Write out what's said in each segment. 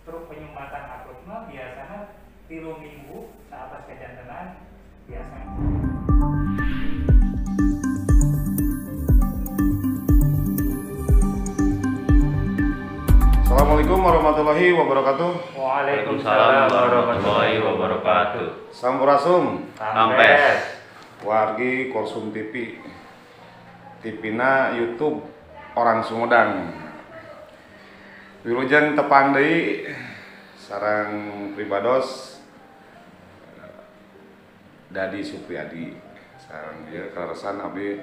stroke penyumbatan akut mah biasanya 3 minggu saat kejantenan biasanya. Assalamualaikum warahmatullahi wabarakatuh. Waalaikumsalam warahmatullahi wabarakatuh. Sampurasun. Sampes. Wargi Korsum TV. TV-na YouTube orang Sumedang. Wilujeng tepang deui sareng pribados Dadi Supriyadi. Sareng ieu kaleresan abdi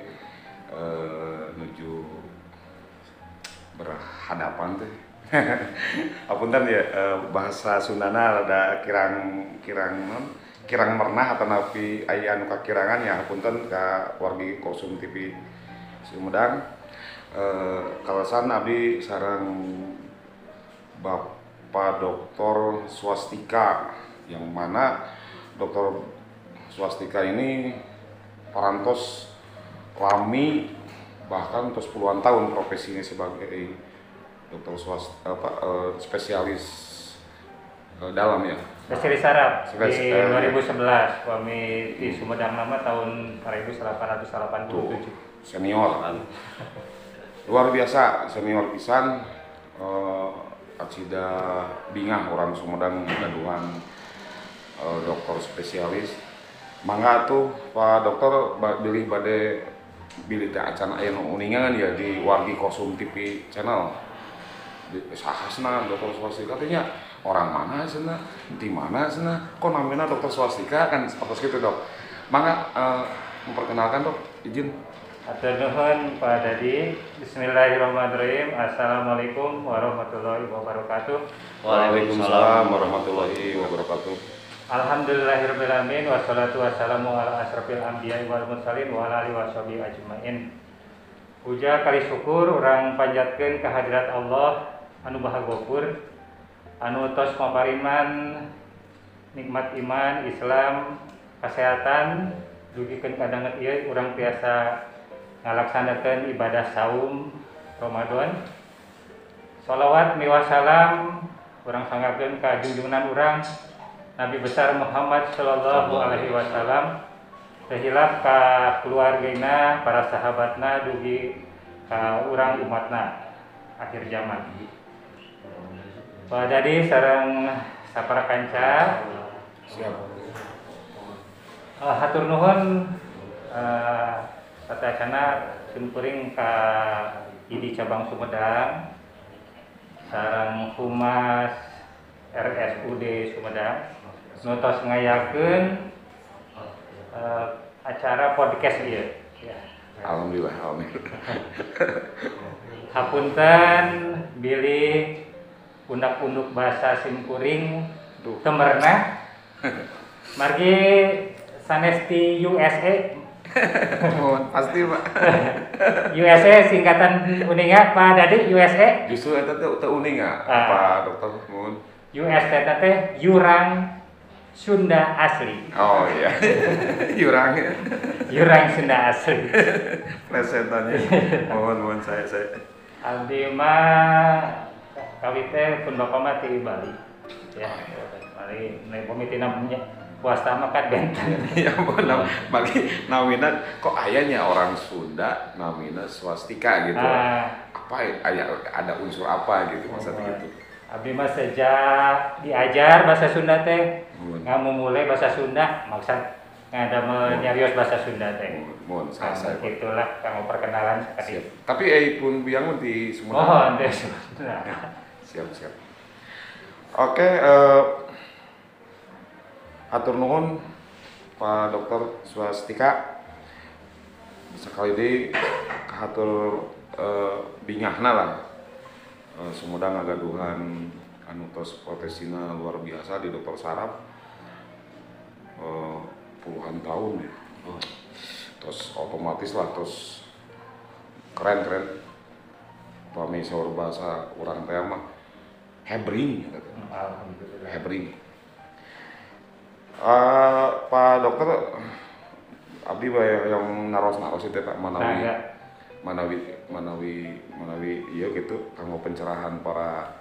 nuju berhadapan teh. Apunten ya bahasa Sundana rada kirang mernah atau napi aya anu kakirangan ya apunten ka wargi Korsum TV Sumedang. Kaleresan abdi sareng Bapak Dr. Swastika, yang mana Dr. Swastika ini parantos lami bahkan terus puluhan tahun profesinya sebagai dokter spesialis dalam ya. Spesialis saraf di 2011, kami di Sumedang nama tahun 1887. Senior, luar biasa, senior pisan. Acida bingah orang Sumedang gaduhan dokter spesialis. Mangga tuh Pak Dokter bilih bade bilih teh acan aya nu uningan ya di wargi Korsum TV channel. Sahasna dokter Swastika teh nya orang mana cenah, di mana cenah, kok namanya dokter Swastika kan seperti itu dok. Mangga memperkenalkan dok, izin. Atur nuhun Pak Dadi. Bismillahirrahmanirrahim. Assalamualaikum warahmatullahi wabarakatuh. Waalaikumsalam warahmatullahi wabarakatuh. Alhamdulillahirabbil alamin wassalatu wassalamu ala asrofil anbiya'i wal mursalin wa ala alihi washabihi ajmain. Puja kali syukur urang panjatkeun ka hadirat Allah anu bahagopur, anu tos mapariman nikmat iman, Islam, kesehatan, dugikeun kadanget ieu urang tiasa ngalaksanakeun ibadah saum Ramadan. Shalawat miwah salam urang sanggakeun ka junjungan urang Nabi besar Muhammad sallallahu alaihi wasallam, tehilap ka keluargana, para sahabatna, dugi ka urang umatna akhir zaman. Pak Dadi sareng sapara kanca Siap. hatur nuhun satacana simkuring ka ID cabang Sumedang sareng Humas RSUD Sumedang nutos ngayakeun acara podcast ieu. Ya. Alhamdulillah, amin. Hapunten bilih undak-unduk bahasa simkuring temerna margi sanesti USA. Pasti Pak. USA singkatan uninga Pak Dadi. USA Justru eta teh uning Pak Dokter mun. US teh Yurang Sunda asli. Oh iya. Yurang. Yurang Sunda asli. Presentannya. Mohon saya. Abdi mah kawit teh pun bapak mah ti Bali. Ya, mari pamitina puasa mah kan benten. Ya benar. Bagi nawina kok ayahnya orang Sunda namina Swastika gitu. Apa ada unsur apa gitu maksudnya gitu. Abdi mah sejak diajar bahasa Sunda teh ngamumule bahasa Sunda maksud ngadamel nyarios bahasa Sunda teh. Mohon saya. Itulah kamu perkenalan sekali. Tapi pun biang di Sumedang. Mohon deh Sunda. Siap. Oke, atur nuhun Pak Dokter Swastika. Sekali deui kahatur bingahna lah. Sumedang ngagaduhan anu tos profesina luar biasa di dokter saraf. Puluhan tahun ya. Terus otomatis lah terus keren. Pami saur bahasa urang teh mah hebring gitu. Alhamdulillah. Hebring. Pak Dokter abdi bae yang naros itu Pak Manawi ieu gitu kanggo pencerahan para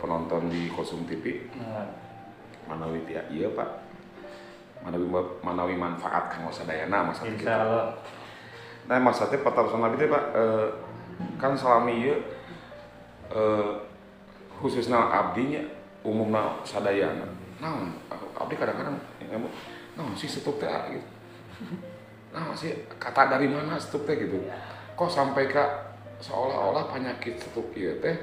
penonton di Kosum TV. Manawi tia iya Pak. Manawi manfaat kanggo sadayana masa kitu. Insyaallah. Nah masa teh patarosan Nabi teh Pak kan salami ieu khususna abdinya umumna sadayana. Naon abdi kadang-kadang naon sih setuk teh gitu. Naon sih kata dari mana setuk teh gitu. Kok sampai ka seolah-olah penyakit setuk ieu teh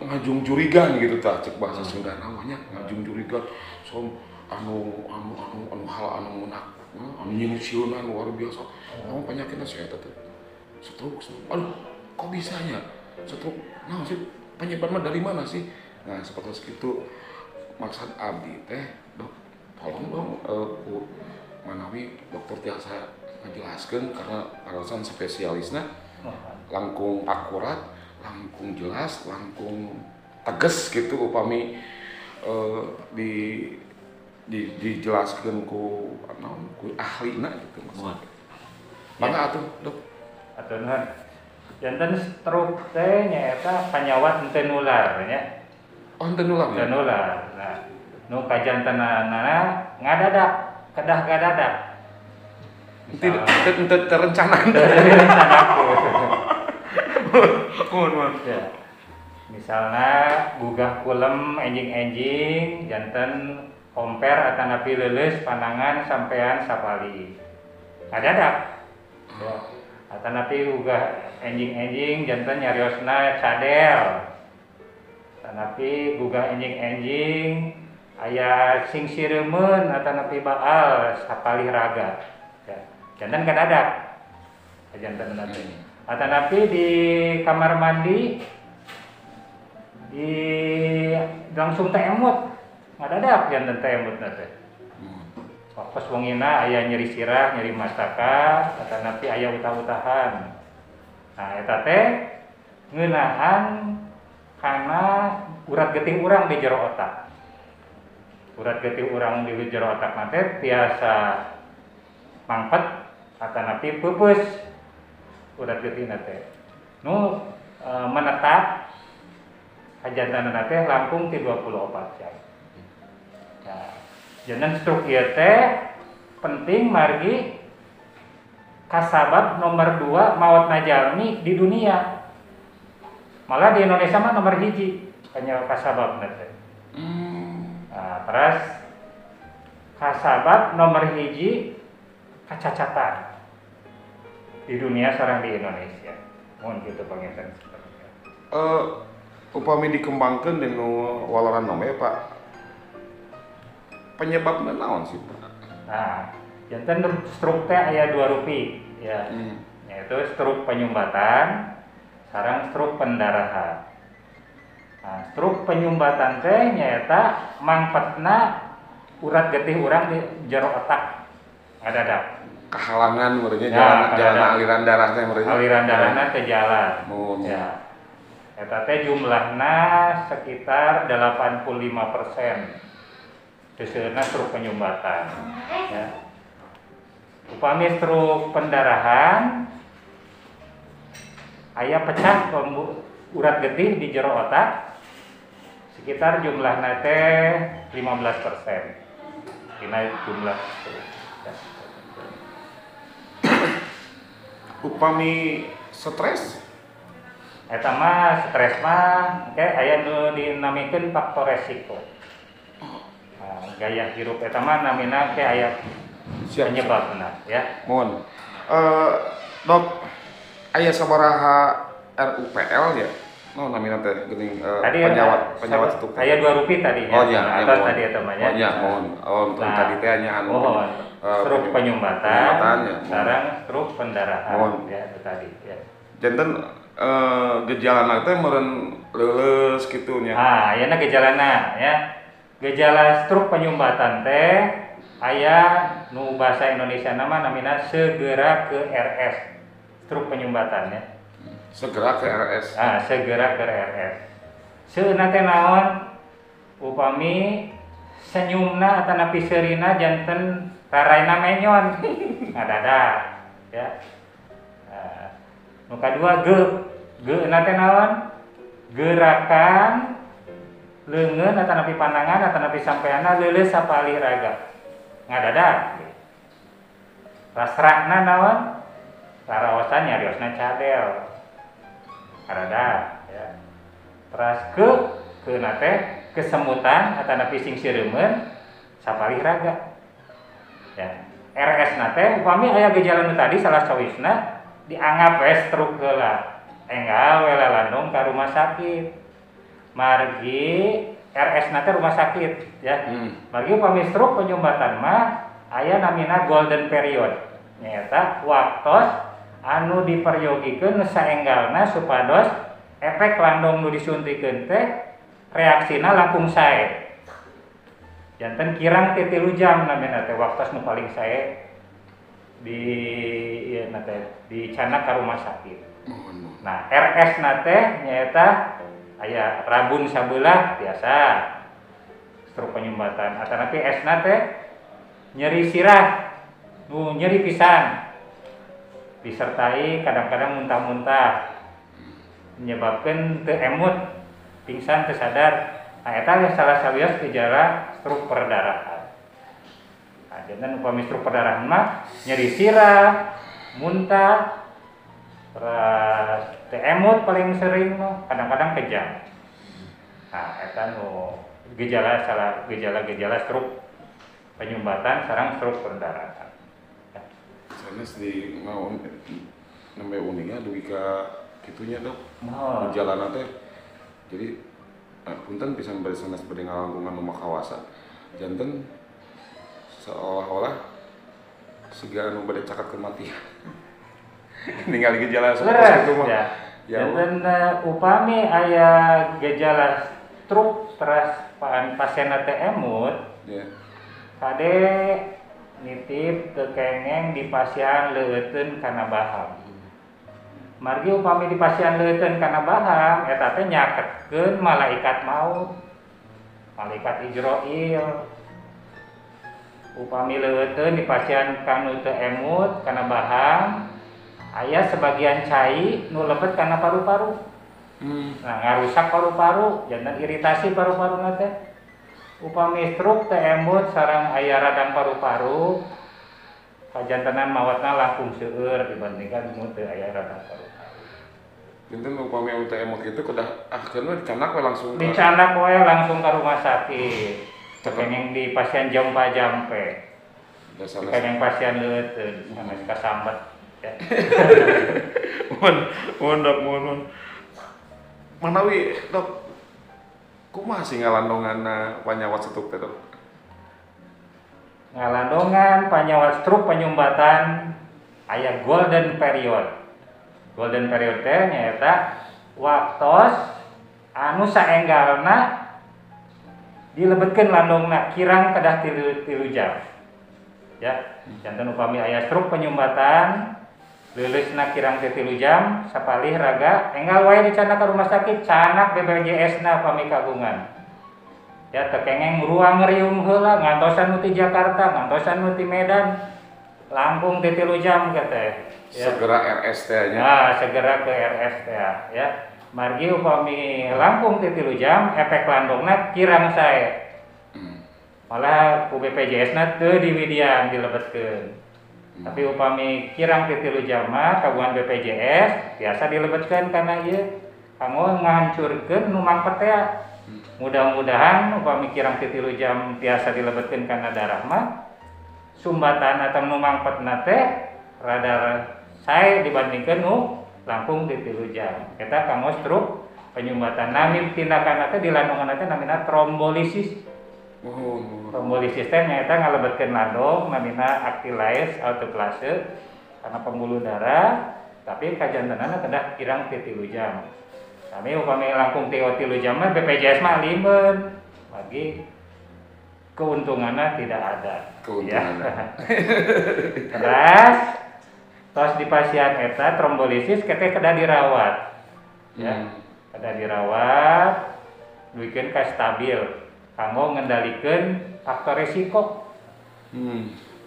ngajung jurigan gitu tah cek bahasa Sunda namanya ngajung jurigan som anu hal anu menak anu nyingsieunan luar biasa. Naon penyakitna saya teh stroke. Aduh kok bisanya stroke? Naon sih penyebabnya dari mana sih? Nah seperti itu maksud abdi teh dok tolong dong manawi dokter tiasa ngajelaskeun karena alasan spesialisnya langkung akurat, langkung jelas, langkung tegas gitu upami dijelaskeun ku ahlina gitu maksudnya. Mangga atuh dok. Atuh nuhun. Janten stroke teh nyaeta panyawat henteu nular nya. Oh henteu nular. Henteu nular. Nah, nu kajantenana ngadadak, kedah gadadak. Tidak terencana. Ya. Misalnya gugah kulem enjing-enjing janten komper atanapi leuleus panangan sampean sapali. Ngadadak. Ya. Atanapi gugah enjing-enjing janten nyariosna cadel. Atanapi gugah enjing-enjing aya sing siremeun atanapi baal sapalih raga. Ya. Janten kadadak. Janten nanti. Atanapi di kamar mandi di langsung teh emut. Ngadadak janten teh emut nanti. Pas wongina aya nyeri sirah, nyeri mastaka, atanapi aya utah-utahan. Nah eta teh ngeunaan kana urat getih urang di jero otak. Urat getih urang di jero otak nanti tiasa mangpet atanapi peupeus urat getih nanti. Nu menetap hajatna nanti langkung ti 24 jam. Nah, jangan stroke ieu teh penting margi kasabab nomor 2 maotna jalmi di dunia. Malah di Indonesia mah nomor 1 hanya kasababna teh. Nah, terus kasabab nomor 1 kacacatan di dunia sareng di Indonesia. Mohon kitu panginten. Upami dikembangkeun dinu walaran nama ya Pak. Penyebabnya naon sih Pak? Nah, janten stroke teh aya 2 rupi ya. Yaitu stroke penyumbatan sareng stroke pendarahan. Nah, stroke penyumbatan teh nyaeta mangpetna urat getih urang di jero otak ngadadak. Kehalangan merenya Ya, jalan aliran darahnya merenya. Aliran darahna teh jalan. Ya. Eta teh jumlahna sekitar 85%. Disebutna stroke penyumbatan. Ya. Upami stroke pendarahan, aya pecah urat getih di jero otak, sekitar jumlahna teh 15%. Dina jumlah stroke. Upami stres? Eta mah stres mah, aya nu dinamikeun faktor resiko. Gaya hirup eta mah namina ke aya penyebabna ya. Mohon. Dok, aya sabaraha RUPL ya? No namina teh geuning penyawat stroke. Aya 2 rupi tadi ya. Oh iya, atas tadi eta mah ya. Oh iya, mohon. Oh, tadi teh nya anu stroke penyumbatan ya. Sekarang stroke pendarahan ya itu tadi ya. Janten gejalana teh meureun leuleus kitu nya. Ayeuna gejalana ya. Gejala stroke penyumbatan teh aya nu bahasa Indonesia nama namina segera ke RS. Stroke penyumbatan ya. Segera ke RS. Segera ke RS. Seunna teh naon? Upami senyumna atanapi seurina janten raraina menyon. Ngadadak ya. Nu kadua geuna teh naon? gerakan leungeun atau napi pandangan atau napi sampeana leuleus sapali raga ngadadak rasrana naon laraosan nyariosna cadel ngadadak ya teras ke nate kesemutan atau napi sing sireumeun sapali raga ya RS nate upami aya gejala nu tadi salah sawisna dianggap stroke heula enggal we lalandung ka rumah sakit margi RS nate rumah sakit ya. Margi upami stroke penyumbatan mah aya namina golden period. Nyaeta waktos anu diperyogikeun saenggalna supados efek landung nu disuntikeun teh reaksina langkung sae. Janten kirang ti 3 jam namina teh waktos nu paling sae di ieu nate dicanak ka rumah sakit. Nah, RS nate nyaeta aya rabun sabelah biasa stroke penyumbatan atau nanti S nate nyeri sirah nu nyeri pisan disertai kadang-kadang muntah-muntah menyebabkan teu emut pingsan teu sadar nah eta salah sawios gejala stroke perdarahan. Nah janten upami stroke perdarahan mah nyeri sirah muntah terus teu emut paling sering kadang-kadang kejang. Nah, eta nu gejala stroke penyumbatan sareng stroke perdarahan. Sanes di mau nembe uninga dugi ka kitunya Dok. Oh. Gejala teh jadi punten pisan bari sanes bade ngalangkungan rumah kawasan. Janten seolah-olah siga anu bade caket kematian. Ningali gejala seperti itu mah. Ya. Dan upami aya gejala stroke teras pasien teh emut. Ya. Kade nitip teu kengeng di pasien leueteun kana baham. Margi upami di pasien leueteun kana baham eta teh nyaketkeun malaikat maut. Malaikat Ijroil. Upami leueteun di pasien kanu teu emut kana baham aya sebagian cai nu lebet karena paru-paru. Nah, ngarusak paru-paru, jantan iritasi paru-paru nate. Upami stroke teh emut sareng aya radang paru-paru, kajantenan mawatna langkung seueur dibandingkan nu teu aya radang paru-paru. Janten upami teh emut kitu kudah keun we dicanak we langsung dicanak we langsung ka rumah sakit. Kengeng di pasien jampa-jampe. Kengeng pasien leuteun sanes kasambet. Mohon manawi Dok kumaha sih ngalandonganna panyawat stroke teh Dok? Ngalandongan panyawat stroke penyumbatan aya golden period. Golden period teh nyaeta waktos anu saenggalna dilebetkeun landongna kirang kedah 3 jam. Ya, janten upami aya stroke penyumbatan leuleusna kirang 3 jam sapalih raga enggal wae dicanak ka rumah sakit canak BPJS-na pami kagungan. Ya teu kengeng ruang ngeriung heula ngantosan nu ti Jakarta, ngantosan nu ti Medan. Lampung 3 jam teh. Ya. Segera RS teh nya. Nah, segera ke RS teh ya. Margi upami langkung 3 jam efek landongna kirang sae. Malah ku BPJS-na teu diwidian dilebetkeun. Tapi upami kirang 3 jam mah kagungan BPJS biasa dilebetkeun kana ieu kanggo ngahancurkeun nu mangpet teh. Mudah-mudahan upami kirang 3 jam biasa dilebetkeun kana darah mah sumbatan atau nu mangpetna teh rada sae dibandingkeun nu langkung 3 jam. Eta kanggo stroke penyumbatan nami tindakan teh di landungan teh namina trombolisis. Trombolisis teh nyaeta ngalebetkeun landung namina actylis autoklase karena pembuluh darah tapi kajantenana kedah kirang 3 jam. Kami upami langkung 3 jam mah BPJS mah limeun. Bagi keuntungannya tidak ada. Keuntungannya. Ya. Terus di pasien eta trombolisis kedah dirawat. Ya. Kedah dirawat duikeun ka stabil. Kanggo ngendalikeun faktor resiko.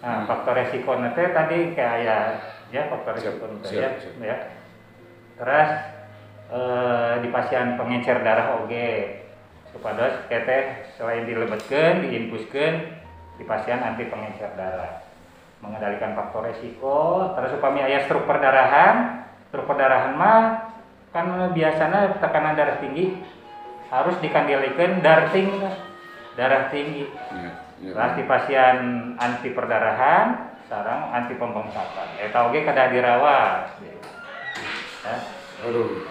Nah, faktor resiko teh tadi kayak ya faktor resiko ya. Terus di pasien pengencer darah oge supados teteh selain dilebetkeun diinfuskeun di pasien anti pengencer darah, mengendalikan faktor resiko. Terus upami aya struk perdarahan mah kan biasanya tekanan darah tinggi harus dikandalikeun darah tinggi. Terus di pasien anti perdarahan sareng anti pembengkakan eta oge kada dirawat ya. Aduh,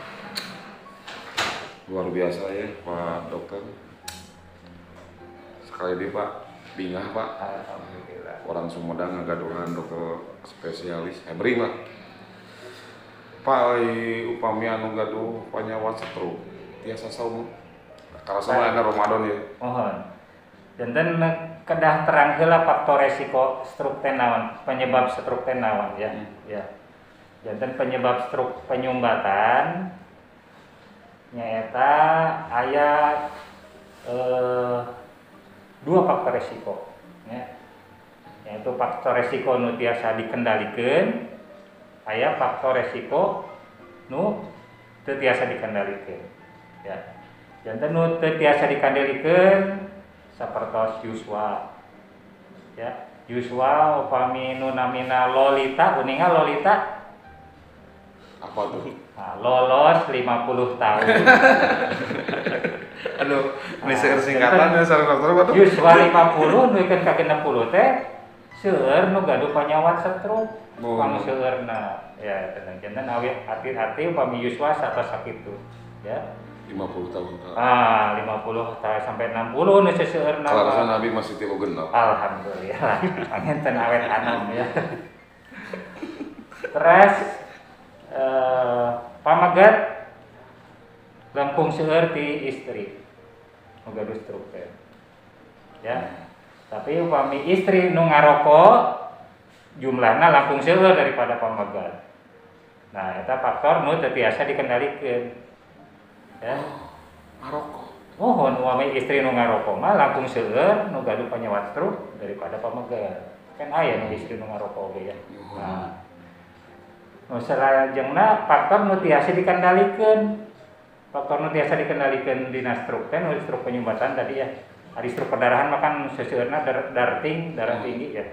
luar biasa ya Pak Dokter. Sekali lagi Pak, bingah Pak. Alhamdulillah. Orang Sumedang ngagaduhan dokter spesialis hebring lah. Pak, upami anu gaduh panyawat stroke tiasa saum. Kalau sama ada Ramadan ya. Mohon. Janten kedah terang heula faktor resiko stroke teh naon, penyebab stroke teh naon ya. Ya. Janten penyebab stroke penyumbatan nyaeta aya dua faktor resiko ya. Yaitu faktor resiko nu tiasa dikendalikeun, aya faktor resiko nu teu tiasa dikendalikeun ya. Janten nu teu tiasa dikendalikeun sapertos Yuswa ya. Yuswa upami nu namina Lolita, uninga Lolita Apa tuh? nah, lolos 50 tahun. Aduh, ini singkatan ya sareng dokter apa tuh? Yuswa 50 nuikeun ka 60 teh seueur nu gaduh panyawat stroke. Pang seueurna ya tenang janten awet hati-hati upami Yuswa satos sakitu ya. 50 tahun. 50 tahun sampai 60 nu seueurna. Kalau Nabi masih 3 genap. Alhamdulillah. Panginten awet anom ya. Terus pamagat langkung seueur ti istri nu gaduh stroke teh. Ya. Tapi upami istri nu ngarokok jumlahna langkung seueur daripada pamagat. Nah, eta faktor nu teu tiasa dikendalikeun. Ya. Ngarokok. Mohon upami istri nu ngarokok mah langkung seueur nu gaduh panyawat stroke daripada pamagat. Kan aya nu istri nu ngarokok ge ya. Nah, salajengna faktor nu tiasa dikendalikeun. Faktor nu tiasa dikendalikeun dina stroke teh nu stroke penyumbatan tadi ya. Ari stroke perdarahan mah kan seseueurna darah tinggi ya.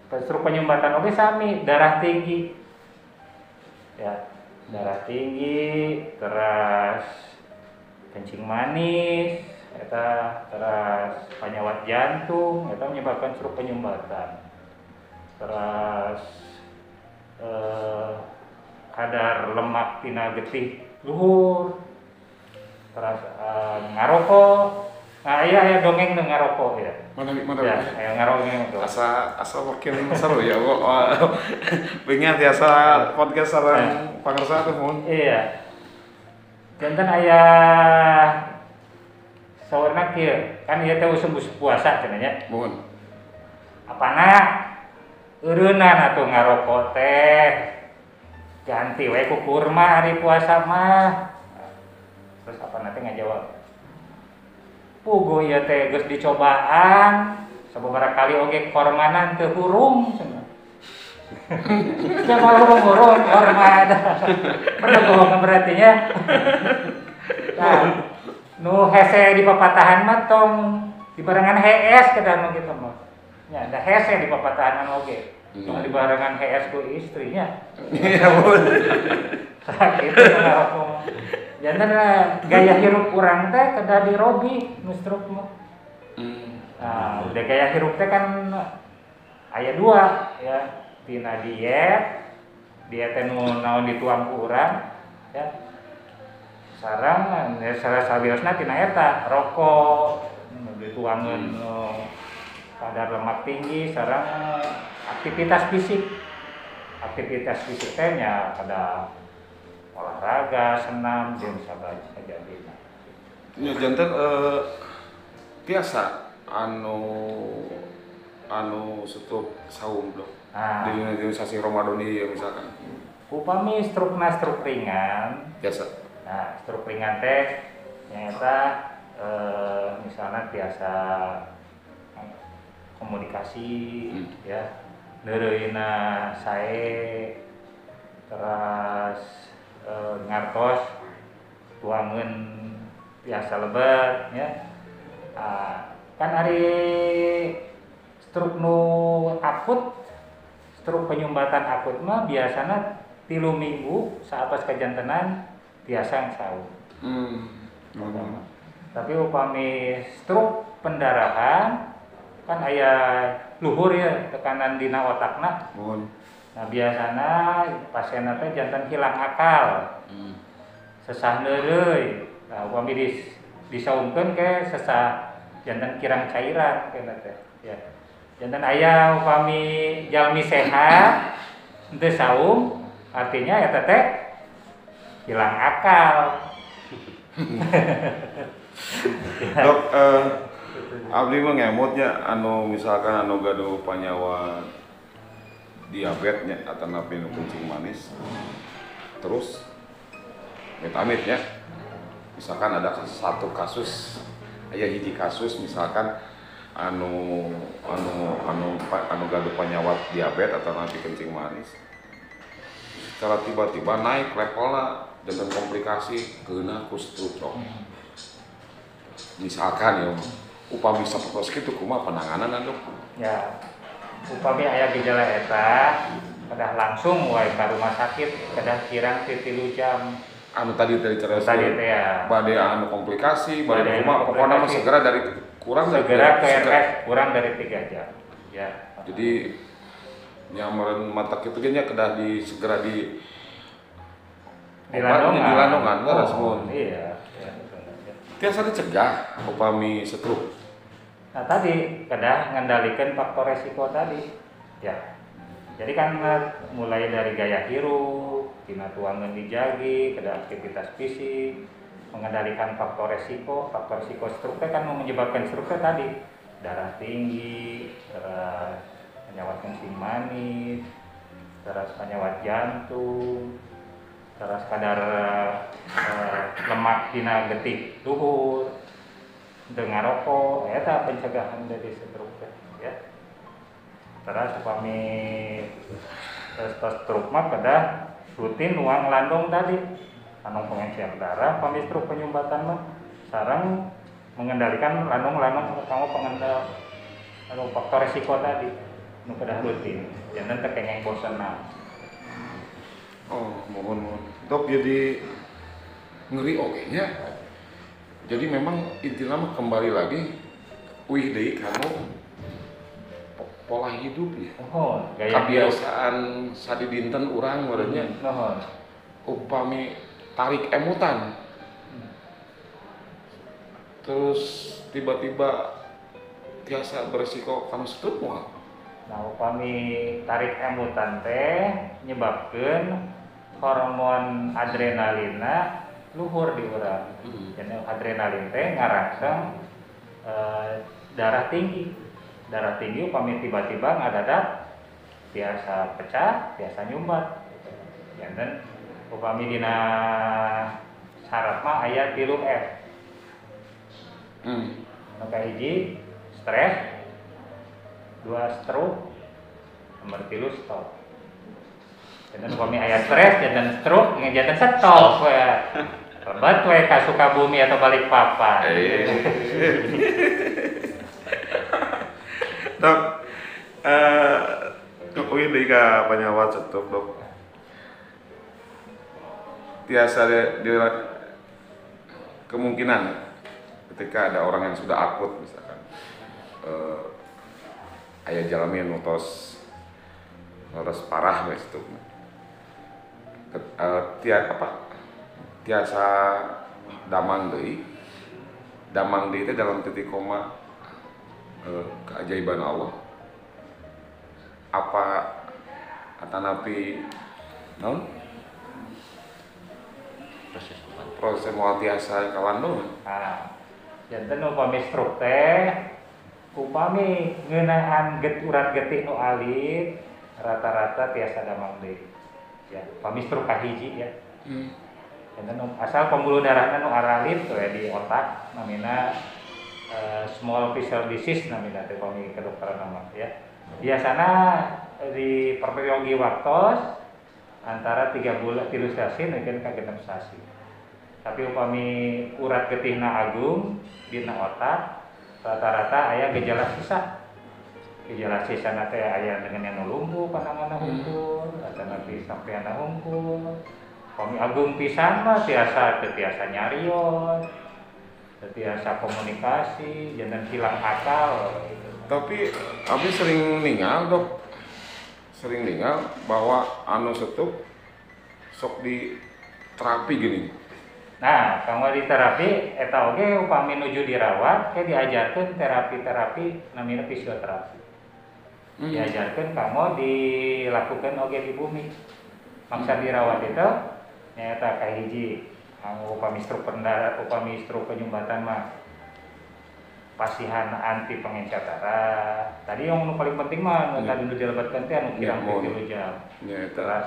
Stroke penyumbatan oge sami, darah tinggi. Ya, darah tinggi, terus kencing manis, eta terus panyawat jantung, eta menyebabkan stroke penyumbatan. Terus kadar lemak tina getih luhur, terus ngarokok. Nah, aya dongeng nu ngarokok ya. Mana ya, aya ngarokok itu. Asa working seru ya. Bingat biasa podcast sareng pangarsa tuh mun. Iya. Janten aya saurna kieu, kan ieu teh usum puasa cenah nya. Mun. Apana eureunan atuh ngarokok teh. Ganti we ku kurma hari puasa mah. Terus apa nanti ngajawab? Puguh ieu teh geus dicobaan, sababaraha kali oge kormanan teu hurung cenah. Jangan hurung korma ada. Pernah bohong berarti nya. Nah, nu hese di papatahan mah tong di barengan HS kedah nu kitu mah. Nya da hese di papatahan oge. Di barengan HS ku istrinya. Iya, Bun. Sakitu ngarokok. Janten gaya hirup urang teh kedah dirobi nu stroke mah. Nah, udah gaya hirup teh kan aya dua ya, tina diet teh nu naon dituang ku urang ya. Sareng salah sabiosna tina eta rokok dituangeun kadar lemak tinggi sareng aktivitas fisik teh nya kada olahraga, senam, jeung sabajadina. Nya janten tiasa anu stroke saum dok. Di sasi Ramadan ieu misalkan. Upami stroke ringan, Biasa. Nah, stroke ringan teh nyaeta misalnya biasa komunikasi ya, neureuna sae, terus ngartos tuangan biasa lebat ya. Kan hari stroke nu akut, stroke penyumbatan akut mah biasanya 3 minggu saatos kajantenan tiasa saur. Tapi upami stroke pendarahan kan aya luhur ya tekanan dina otakna. Nah biasana pasienna teh janten hilang akal. Sesah neureuy. Nah upami disaungkeun ke sesah janten kirang cairan kena teh ya. Janten aya upami jalmi sehat henteu saung artinya eta teh hilang akal. Dok, abdi mah ngemotnya anu misalkan anu gaduh panyawa diabetesnya atau napi nu kencing manis. Terus amit-amit ya. Misalkan ada satu kasus, aya hiji kasus misalkan anu gaduh panyawa diabetes atau napi kencing manis. Secara tiba-tiba naik levelnya dengan komplikasi keuna ku stroke. Misalkan ya, upami sapertos kitu kumaha penanganan Dok? Ya, upami aya gejala eta kedah langsung wae ka rumah sakit, kedah kirang 3 jam. Anu tadi cerita tadi teh ya. Bade anu komplikasi, bade kumaha pokona mah segera dari kurang segera ke RS kurang dari 3 jam. Ya. Jadi nyameureun mata kitu ge nya kedah segera dilandongan geus mun. Iya. Tiasa dicegah upami stroke. Nah tadi kedah ngendalikan faktor resiko tadi ya. Jadi kan mulai dari gaya hirup, tina tuangan dijagi, kedah aktivitas fisik, mengendalikan faktor resiko stroke kan menyebabkan stroke tadi darah tinggi, terus penyawat kencing manis, terus penyawat jantung, terus kadar lemak dina getih luhur, dengan rokok, eta pencegahan dari stroke ya. Terus upami stroke mah kedah rutin nuang landong tadi, anu pengecer darah, upami stroke penyumbatan mah sareng mengendalikan landong kanggo pengendal anu faktor resiko tadi, nu kedah rutin, jangan tekengeng bosenna. Oh, mohon. Dok, jadi ngeri nya. Jadi memang intinya mah kembali lagi wih deui kamu pola hidup ya. Kebiasaan sadi dinten urang meureunnya. Upami tarik emutan. Terus tiba-tiba tiasa beresiko kana stroke moal. Nah, upami tarik emutan teh nyebabkeun hormon adrenalina luhur di urang. Jadi adrenalin teh ngarangsang darah tinggi. Darah tinggi upami tiba-tiba ngadadak biasa pecah, biasa nyumbat. Dan upami dina syarat mah aya 3 F. Maka hiji stres, 2 stroke, nomor 3 stop. Dan upami aya stres dan stroke ngejadan stop ya. Lebat we ka Sukabumi atau Balikpapan. Dok, kuwi deui ka penyawat stroke, Dok. Tiasa kemungkinan ketika ada orang yang sudah akut misalkan aya jalmi anu tos parah wes itu. Tiasa damang deui itu dalam titik koma keajaiban Allah. Apa atanapi naon? Proses moal tiasa kalandungan. Janten upami stroke teh upami ngeunaan urat getih nu alit rata-rata tiasa damang deui. Ya, upami stroke kahiji ya. Dan asal pembuluh darahna nu aralit we di otak namina small vessel disease namina teh pami kedokteran nama ya. Biasana di periode waktos antara 3 bulan 3 sasi neukeuan ka 6 sasi. Tapi upami urat getihna agung dina otak rata-rata aya gejala sisa. Gejala sisa teh aya dengan yang lumpuh pandanganna hungkul, atau nanti sampai anak hungkul. Upami agung pisan mah tiasa nyarios, tiasa komunikasi, jangan hilang akal. Gitu. Tapi abi sering ningal dok, bahwa anu setup sok di terapi gini. Nah, kalau di terapi, eta oge upami nuju dirawat, kayak diajarkan terapi namanya fisioterapi. Diajarkan kamu dilakukan oge di bumi. Maksa dirawat itu, nyata kahiji, upami stroke penyumbatan mah pasihan anti pengencer darah. Tadi yang paling penting mah tadi nu dilebatkan teh anu kirang 3 jam. Terus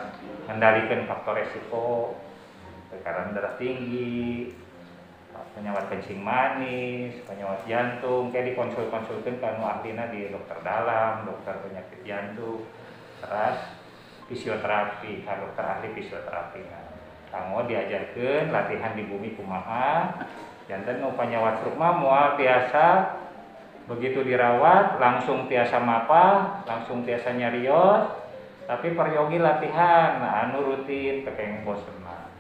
kendalikan faktor resiko tekanan darah tinggi, penyakit kencing manis, penyakit jantung, kayak dikonsulkan ke anu ahlina di dokter dalam, dokter penyakit jantung, terus fisioterapi, dokter ahli fisioterapi. Kamu diajarkan latihan di bumi kumaha. Jantan nu panyawat stroke mah moal tiasa begitu dirawat langsung tiasa mapa, langsung tiasa nyarios, tapi peryogi latihan anu rutin tekeng bosenna.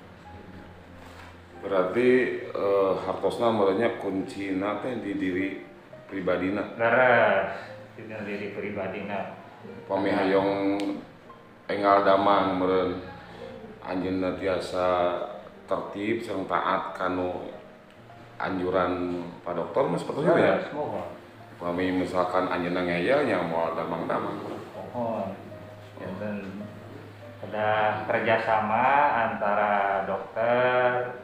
Berarti hartosna mulanya kuncina teh di diri pribadina. Leres di diri pribadina. Pami hayong enggal damang meureun anjeunna tiasa tertib sareng taat kanu anjuran Pak Dokter mas sebetulnya ya. Kami misalkan anjeunna ngeyel nya moal damang-damang. Dan ada kerjasama antara dokter,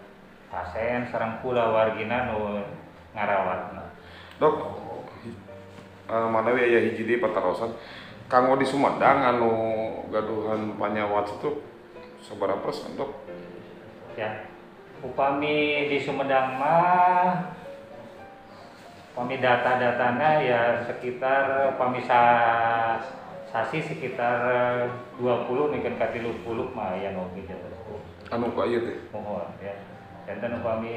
pasien, sareng kula wargina nu ngarawatna. Dok, manawi aya hiji di patarosan kanggo di Sumedang anu gaduhan panyawat itu sabaraha persen dok? Ya. Upami di Sumedang mah upami data-datanya ya sekitar upami sasi sekitar 20 nikeun ka 30 mah aya nu gitu. Anu ka ieu teh. Mohon ya. Janten upami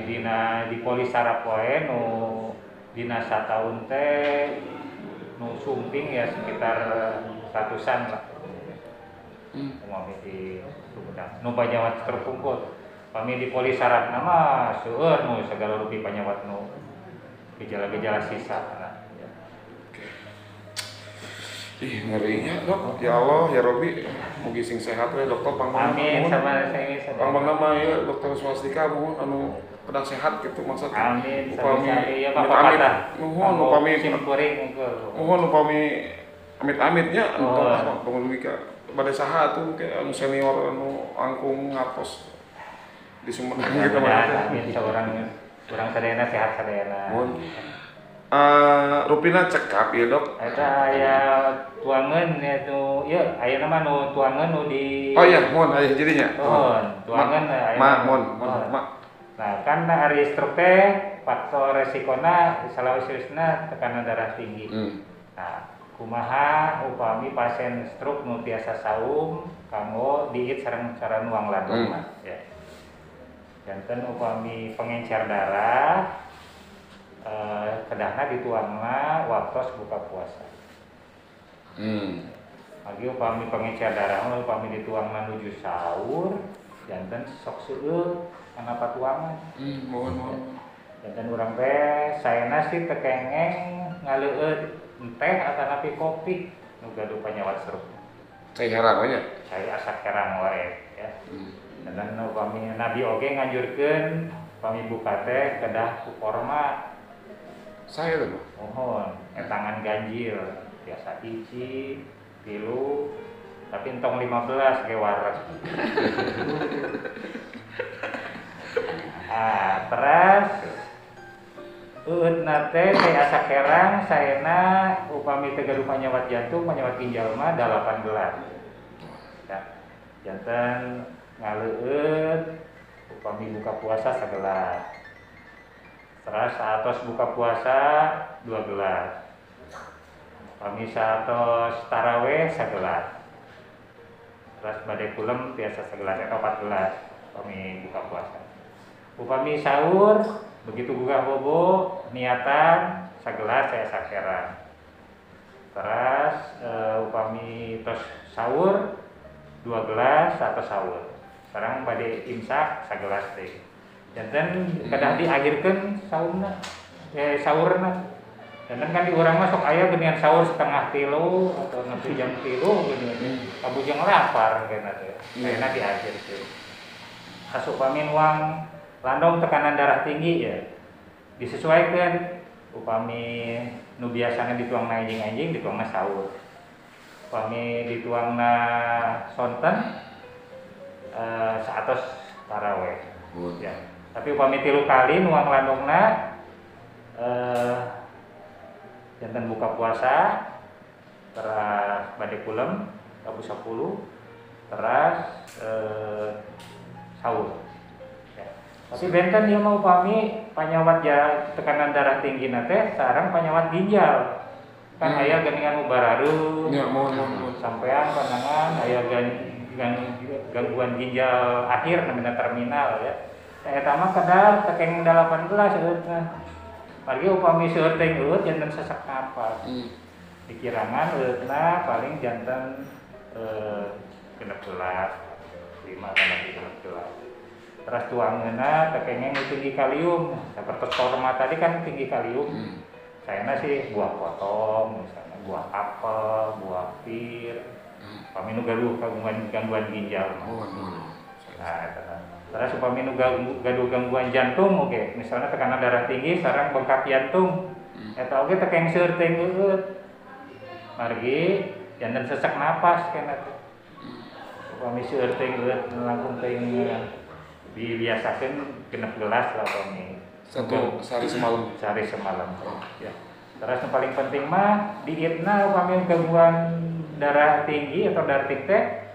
dina di Polisarap wae nu dina sataun teh nu sumping ya sekitar 100-an lah. Upami di Sumedang. Nu panyawat terkumpul. Kami di Polisarap nama seueur nu segala rupi panyawat nu gejala-gejala sisa. Ih ngerinya dok, ya Allah ya Robi, mugi sing sehat we dokter pangmana. Amin sama saya. Pangmana mah ya dokter swastika mohon anu pedang sehat gitu maksudnya. Amin. Upami ya papa nuhun upami simkuring nuhun upami amit-amitnya entah pengen mika bade saha atuh ke anu senior anu angkung ngartos di Sumedang gitu mah. Amin seorang sadayana sehat sadayana. Rupina cekap ya dok. Eta aya tuangan ya tu, ya aya nama nu tuangan nu di. Oh iya, mohon aya jadinya. Tuangan aya. Mohon. Nah, kan ari stroke teh faktor resikona salawasna tekanan darah tinggi. Nah, kumaha upami pasien stroke nu tiasa saum kanggo diit sareng cara nuang lambung mah ya. Janten upami pengencer darah kedahna dituangna waktos buka puasa. Lagi upami pengencer darah upami dituangna nuju sahur, janten sok seueur kana patuangan. Mohon. Janten urang teh saena sih tekengeng ngaleueut teh atanapi kopi nu gaduh panyawat stroke. Cai herang we nya. Cai asa herang wae ya. Dan upami Nabi oge nganjurkeun upami buka teh kedah ku korma. Saya tuh. Mohon, tangan ganjil biasa hiji, 3, tapi entong 15 ge waras. Terus nate teh asa kerang saena upami teu gaduh panyawat jantung, panyawat ginjal mah 18. Ya. Janten ngaleueut upami buka puasa 11. Terus satos buka puasa 12. Upami satos tarawih 11. Terus badai kulem biasa 11 atau 14 upami buka puasa. Upami sahur begitu buka bobo niatan sagelas saya sakeran. Terus upami tos sahur 2 gelas atau sahur. Sekarang pada imsak sagelas teh. Janten kedah diakhirkeun saurna. Sahurna. Janten kan di urang mah sok aya geuningan sahur setengah kilo atau nepi jam kilo geuningan. Kabujang lapar kana teh. Ayeuna diakhirkeun. Asupami nuang landong tekanan darah tinggi ya disesuaikan upami nu biasana dituangna anjing-anjing dituangna sahur. Upami dituangna sonten saatos taraweh. Ya. Tapi upami 3 kali nuang landongna janten buka puasa teras bade kulem tabu 10 teras sahur. Tapi benten dia mau upami panyawat tekanan darah tinggi nate sareng panyawat ginjal kan aya geuningan ubarareum Ya, mohon. sampean pandangan aya gangguan ginjal akhir namanya terminal ya. Eta mah kada tekeng 18 eutna. Margi upami seueur teh eut janten sesak napas. Pikirangan eutna paling janten 16 5 sampai 16. Terus tuangeuna tekengeng tinggi kalium. Seperti korma tadi kan tinggi kalium. Sayana sih buah potong, misalnya buah apel, buah pir. Upami nu gaduh gangguan ginjal. Nah, terus upami nu gaduh gangguan jantung oke, misalnya tekanan darah tinggi sareng bengkak jantung. Eta oge tekeng seueur teh eut. Margi janten sesak napas kana teh. Upami seueur teh eut langkung teh dibiasakan 6 gelas lah upami sehari semalam. Ya. Terus yang paling penting mah dietna upami gangguan darah tinggi atau darah tinggi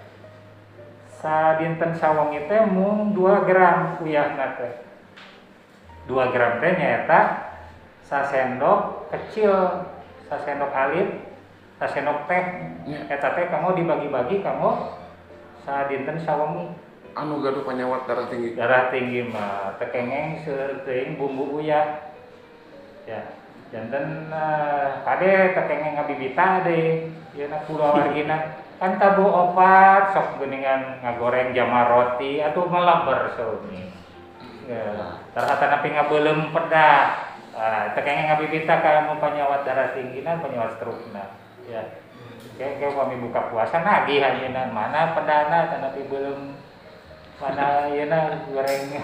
sadinten sawangi teh mung 2 gram uyahna teh. 2 gram teh nyaeta sasendok kecil, sasendok alit, sasendok teh. Eta teh kamu dibagi-bagi kamu sadinten sawangi. Anu gaduh panyawat darah tinggi mah tekengeng seueur teuing bumbu uyah ya janten kade tekengeng ngabibita deui ieu na kula wargina kan tabu opat sok geuningan ngagoreng jamar roti atuh meleber sauni ya tarhata napi ngabeulem pedah tekengeng ngabibita ka anu panyawat darah tinggina panyawat strukna ya kayak kami buka puasa nagih ayeuna mana pedana tanapi beulem mana yeuna goreng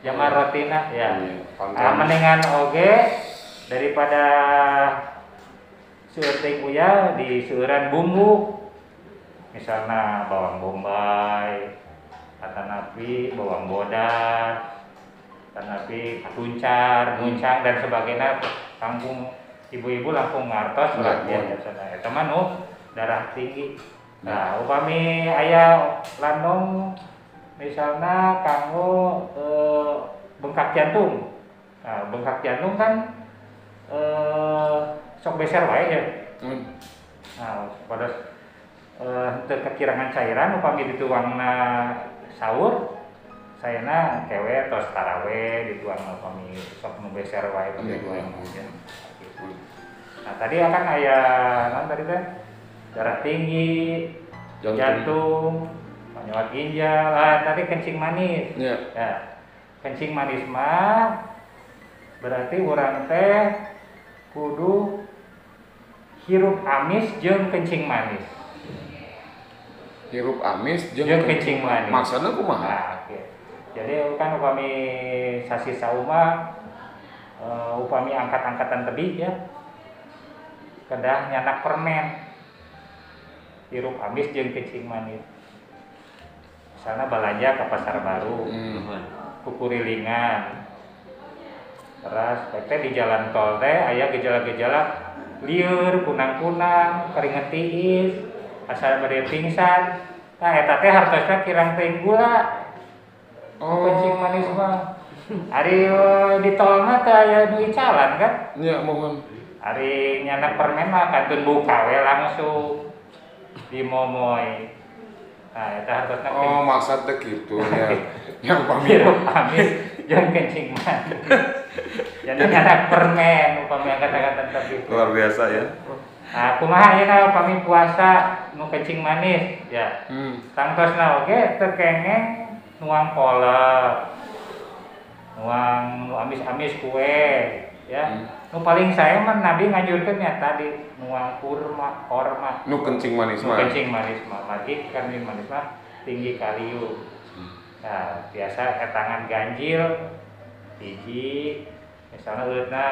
jamar rotina ya. Mendingan oge daripada seueur teh uya di seueuran bumbu. Misalna bawang bombay, atanapi bawang bodas, atanapi kuncar, muncang dan sebagainya kampung ibu-ibu langsung ngartos lah ya biasana. Eta mah nu darah tinggi. Nah, upami aya landong misalnya kanggo bengkak jantung. Nah, bengkak jantung kan sok beser wae ya. Nah, pada teu kekirangan cairan upami dituangna sahur sayana kewe tos taraweh dituang upami sok nu beser wae dituang. Nah, tadi akan aya naon tadi teh? Darah tinggi, jantung, panyawat ginjal, tadi kencing manis. Ya. Kencing manis mah berarti urang teh kudu hirup amis jeung kencing manis. Hirup amis jeung kencing manis. Maksudna kumaha? Nah, jadi kan upami sasi sauma upami angkat-angkatan tebih ya. Kedah nyanak permen. Hirup amis jeung kencing manis. Misalnya belanja ke pasar baru, kukurilingan, terus teh di jalan tol teh aya gejala-gejala lieur, kunang-kunang, keringet tiis, asal bade pingsan. Nah, eta teh hartosna kirang teh gula. Kencing manis mah. Ari di tol mah teh aya nu icalan kan? Iya, mohon. Ari nyanak permen mah kantun buka we langsung dimomoy. Nah, eta hartosna maksud teh kitu ya. Yang hirup amis jeung kencing manis. Jadi anak permen upami angkat-angkatan tapi Luar biasa ya. nah kumaha ayeuna upami puasa nu kencing manis ya tangtosna oge teu kengeng nuang kolak nuang nu amis-amis kue ya nu paling saya mah Nabi nganjurkeun ya tadi nuang kurma Nu kencing manis nu mah. kencing manis mah magi kencing manis mah tinggi kalium. Nah biasa etangan ganjil hiji misalnya eutna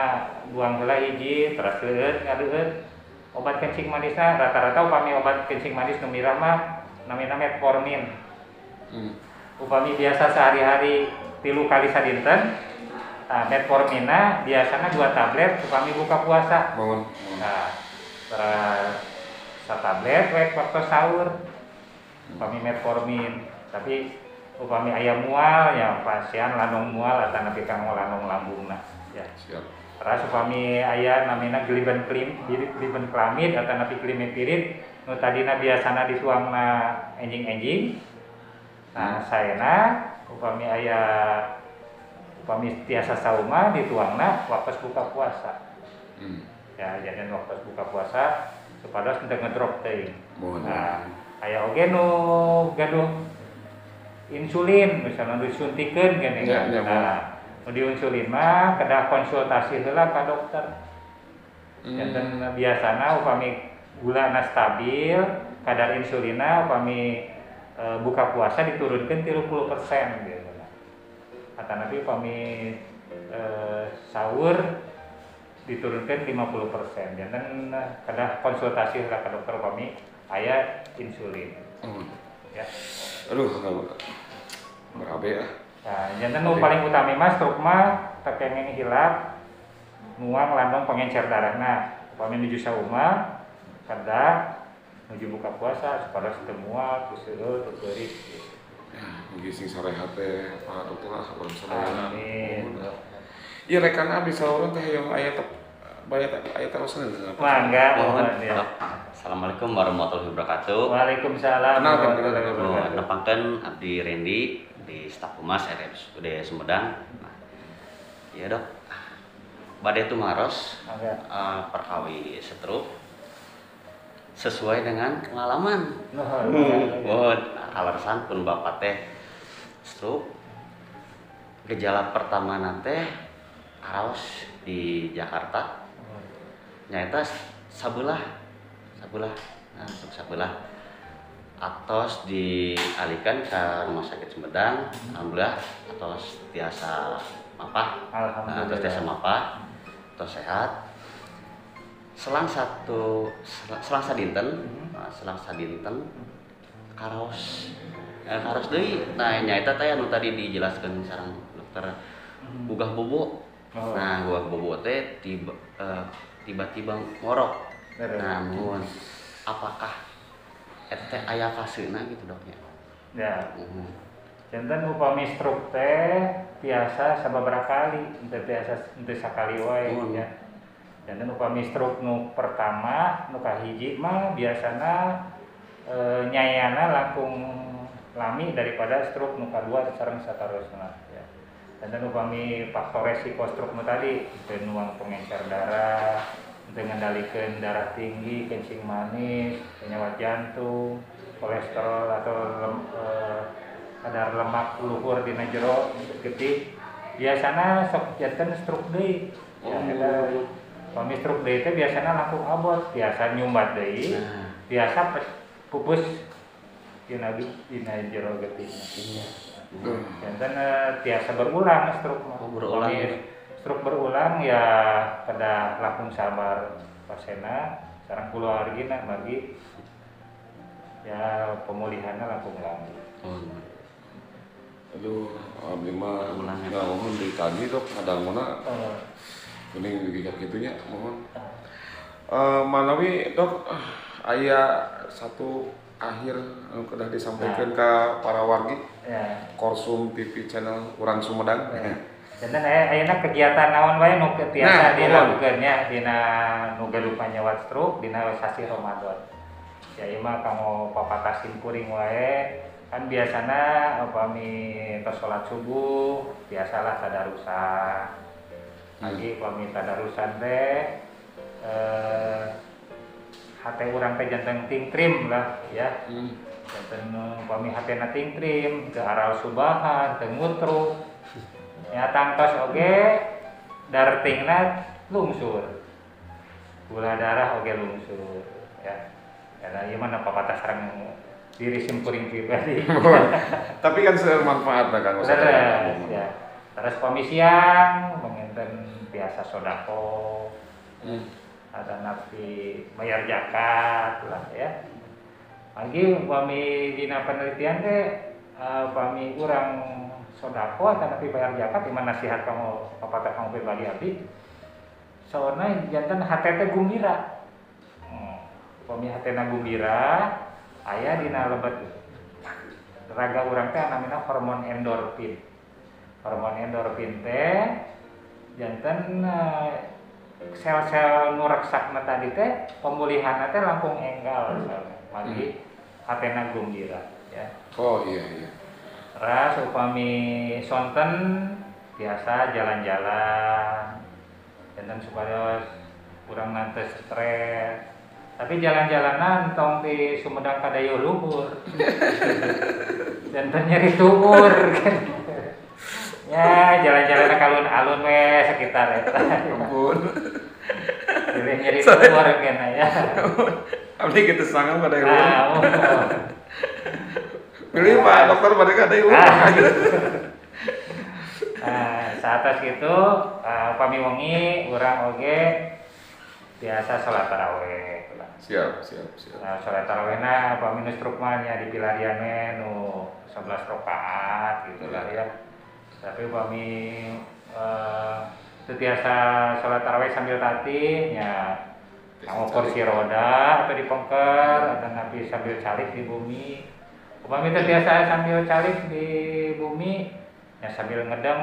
buang heula hiji terus eut ngadeueut obat kencing manisnya rata-rata upami obat kencing manis nu mirah mah namina metformin. Upami biasa sehari-hari 3 kali sadinten nah metforminna biasanya 2 tablet upami buka puasa. Nah satablet wek waktu sahur upami metformin tapi upami aya mual ya pasien lanung mual atau nabi kang lanung lambungna ya. Siap. Terus upami aya namina geliben klamid atau napi klimepirid nu tadina biasana disuangna enjing-enjing. Nah saena upami aya upami tiasa sauma dituangna waktu buka puasa. Ya jadi waktu buka puasa supados teu ngedrop teuing. Nah aya oge nu gaduh insulin misalnya disuntikeun gini kan. Nah di insulin mah kedah konsultasi heula ka dokter. Janten biasana upami gulana stabil, kadar insulinna upami buka puasa diturunkeun 30% gitu. Atau nanti upami sahur diturunkeun 50%. Janten kedah konsultasi heula ka dokter upami aya insulin. Ya. Aduh, berabe ya. Nah, jantan nu paling utama mah stroke mah tekengeng hilap nuang lambang pengencer darahna upami nuju sauma kada nuju buka puasa supaya teu mual teu seueut teu geuris gitu. Mugi sing sarehat teh Pak Dokter lah urang sadaya. Amin. Ieu rekan abdi saurang teh yang aya aya terusan. Mangga mohon ya. Assalamualaikum warahmatullahi wabarakatuh. Waalaikumsalam warahmatullahi wabarakatuh. Nepangkeun abdi Rendi di staf Humas RSUD Sumedang. Nah, iya dok. Bade tumaros perkawi stroke sesuai dengan pengalaman. Alasan pun bapak teh stroke. Gejala pertama nate araos di Jakarta. Nyaeta sabelah. Nah, sabelah. Atos dialihkan ke rumah sakit Sumedang, alhamdulillah atos tiasa mapah, atos tiasa mapah, atos sehat. Selang sadinten karaos deui. Nah nyaeta teh anu tadi dijelaskeun sareng dokter gugah bobo. Nah gugah bobo teh tiba-tiba ngorok. Nah mun apakah teh aya faseuna gitu doknya. Ya. Jantan upami stroke teh biasa sababaraha kali, teu sakali wae ya. Jantan upami stroke nu pertama nu kahiji mah biasana nyayana langkung lami daripada stroke nu kadua sareng saterusna ya. Jantan upami faktor resiko stroke nu tadi teu nuang pengencer darah, mengendalikan darah tinggi, kencing manis, penyakit jantung, kolesterol atau kadar lemak luhur di jero getih. Biasana sok janten stroke deui. Ya, pami stroke deui teh biasana langkung abot, biasa nyumbat deui. Biasa pupus dina jero getihna. Janten biasa berulang stroke mah. Stroke berulang ya pada langsung sabar pasena sareng keluargina bagi ya pemulihannya langsung lama. Aduh, abdi mah mohon ditagi dok kadangna kuning gigat kitunya mohon. Manawi dok aya satu akhir kedah disampaikan ke para wargi ya. Korsum TV channel Urang Sumedang. Dan ayeuna kegiatan naon wae nu tiasa dilakukeun nya dina nu gaduh panyawat stroke dina sasi Ramadan. Ya ieu mah kanggo papatasin kuring wae kan biasanya upami tos sholat subuh biasalah tadarusan. Lagi upami tadarusan teh hate urang teh janten tingtrim lah ya. Janten upami hatena tingtrim ke aral subahan, teu ngutru. Ya tangtos oge dartingna lungsur. Gula darah oge lungsur ya. Karena ieu mah napapatah sareng diri simkuring pribadi. Tapi kan semanfaat Kang Ustaz. Ya. Terus pami siang mengenten biasa sodako. Ada napi bayar zakat lah ya. Lagi pami dina penelitian teh pami urang sodako atau napi bayar zakat di mana nasihat kamu papatah kamu pribadi abdi. Soalnya jantan hate teh gumbira. Pami hatena gumbira aya dina lebet raga urang teh namina hormon endorfin. Hormon endorfin teh janten sel-sel nu reksakna tadi teh pemulihanna teh langkung enggal magi hatena gumbira ya. Oh iya. Terus upami sonten biasa jalan-jalan janten supaya urang nantes stres. Tapi jalan-jalanan tong di Sumedang Kadayu luhur. Dan nyeri tuur. Ya, jalan-jalan ka alun-alun we sekitar eta. Ampun. Jadi nyeri tuur kena ya. Abdi kitu sangat pada luhur. Pilih Nah, Pak Dokter pada Kadayu luhur. Saat itu upami wengi urang oge biasa salat tarawih. Siap. Nah, sholat tarawihna upami nu strukmanya di pilariannya nu 11 rakaat gitu lah ya. Tapi upami setiasa sholat tarawih sambil tatih nya mau kursi roda atau dipengker atau nabi sambil calik di bumi. Upami setiasa sambil calik di bumi ya sambil ngedeng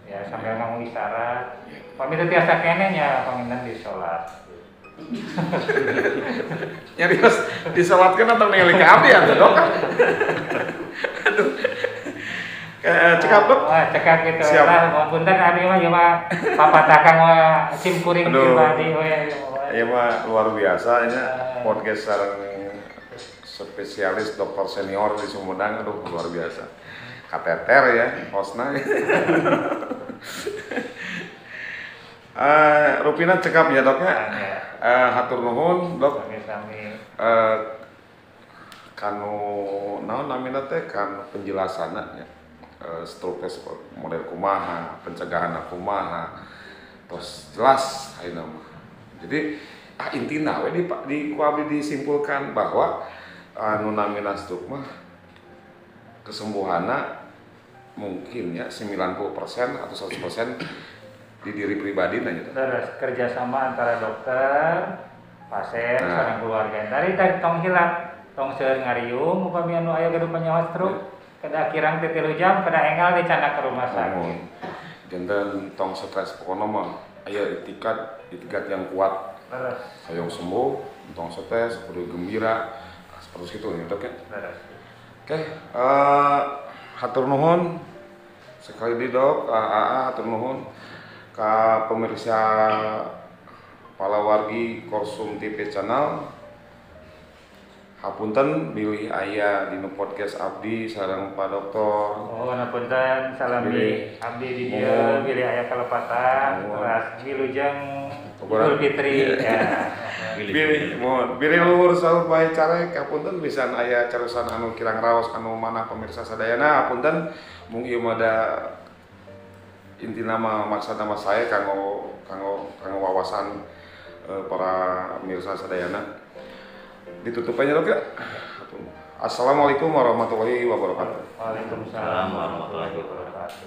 ya sambil ngomong isyarat. Upami setiasa kene nya panginten di sholat. Nyarios disalatkan atau ningali ke abdi atuh Dok? Aduh. Cekap Dok. Wah, cekap gitu. Siap. Lah, punten abi mah ieu mah papatah kang simkuring pribadi we. Iya mah luar biasa ini podcast sareng spesialis dokter senior di Sumedang, aduh luar biasa. Kateter ya hostna. Rupina cekap ya Dok ya. Hatur nuhun Dok. Sami-sami. Kanu naon namina teh kan penjelasanna nya. Stroke model kumaha, pencegahan kumaha. Terus jelas ayeuna mah. Jadi intina we di ku abdi disimpulkan bahwa anu namina stroke mah kesembuhanna mungkin ya 90% atau 100% di diri pribadi nanya. Terus kerjasama antara dokter, pasien, sareng keluarga. Tadi tong hilang, tong seueur ngariung upami anu aya gaduh panyawa stroke, kada kirang teu 3 jam kada enggal dicandak ke rumah sakit. Janten tong stres pokona mah aya itikat yang kuat. Terus Hayang sembuh, tong stres, kudu gembira, seperti itu nih Dok ya. terus. Oke, hatur nuhun sekali di Dok, hatur nuhun ka pemirsa palawargi Korsum TV channel. Hapunten bilih aya dina podcast abdi sareng Pak Dokter. Oh, ngapunten salami abdi di dieu bilih aya kalepatan, teras wilujeng Idul Fitri ya. Bilih luhur saur bae carek hapunten pisan aya carosan anu kirang raos anu manah pemirsa sadayana hapunten mung ieu mah da inti nama maksud nama saya kanggo wawasan para pemirsa sadayana. Ditutup aja Dok ya. Assalamualaikum warahmatullahi wabarakatuh. Waalaikumsalam warahmatullahi wabarakatuh.